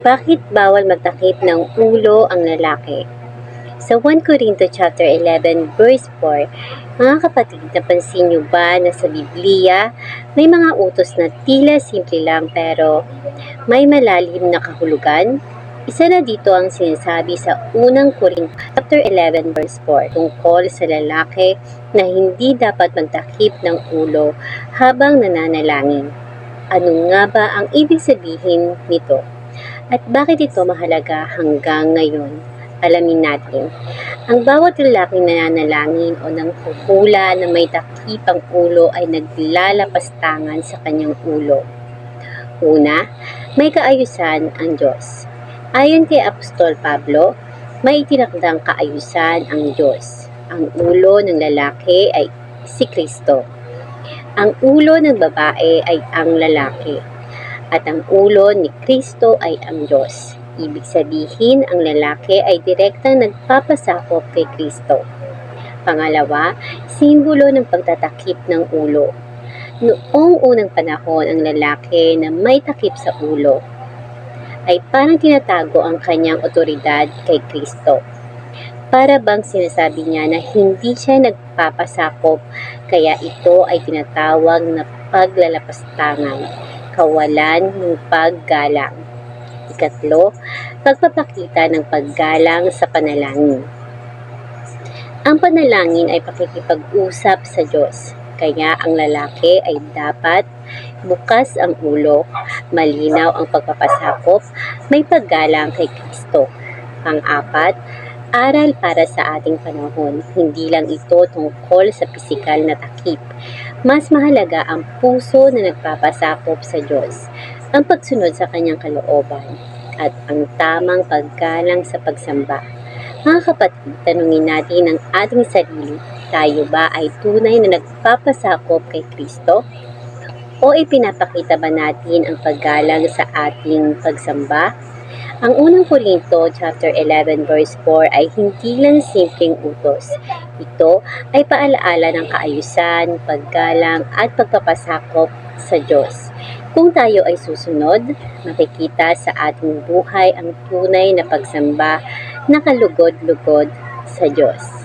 Bakit bawal magtakip ng ulo ang lalaki? Sa 1 Corinto chapter 11 verse 4, mga kapatid, napansin niyo ba na sa Biblia may mga utos na tila simple lang pero may malalim na kahulugan? Isa na dito ang sinasabi sa 1 Corinto chapter 11 verse 4 tungkol sa lalaki na hindi dapat magtakip ng ulo habang nananalangin. Ano nga ba ang ibig sabihin nito? At bakit ito mahalaga hanggang ngayon? Alamin natin. Ang bawat lalaking nananalangin o nanghuhula na may takip ang ulo ay naglalapastangan sa kanyang ulo. Una, may kaayusan ang Diyos. Ayon kay Apostol Pablo, may itinakdang kaayusan ang Diyos. Ang ulo ng lalaki ay si Kristo. Ang ulo ng babae ay ang lalaki. At ang ulo ni Kristo ay ang Diyos. Ibig sabihin, ang lalaki ay direktang nagpapasakop kay Kristo. Pangalawa, simbolo ng pagtatakip ng ulo. Noong unang panahon, ang lalaki na may takip sa ulo ay parang tinatago ang kanyang otoridad kay Kristo. Para bang sinasabi niya na hindi siya nagpapasakop, kaya ito ay tinatawag na paglalapastangan, kawalan ng paggalang. Ikatlo, pagpapakita ng paggalang sa panalangin. Ang panalangin ay pakikipag-usap sa Diyos, kaya ang lalaki ay dapat bukas ang ulo, malinaw ang pagpapasakop, may paggalang kay Kristo. Pang-apat, aral para sa ating panahon. Hindi lang ito tungkol sa pisikal na takip. Mas mahalaga ang puso na nagpapasakop sa Diyos, ang pagsunod sa kanyang kalooban, at ang tamang paggalang sa pagsamba. Mga kapatid, tanungin natin ang ating sarili, tayo ba ay tunay na nagpapasakop kay Kristo? O ipinapakita ba natin ang paggalang sa ating pagsamba? Ang unang Korinto chapter 11 verse 4 ay hindi lang simpleng utos. Ito ay paalaala ng kaayusan, paggalang at pagpapasakop sa Diyos. Kung tayo ay susunod, makikita sa ating buhay ang tunay na pagsamba na kalugod-lugod sa Diyos.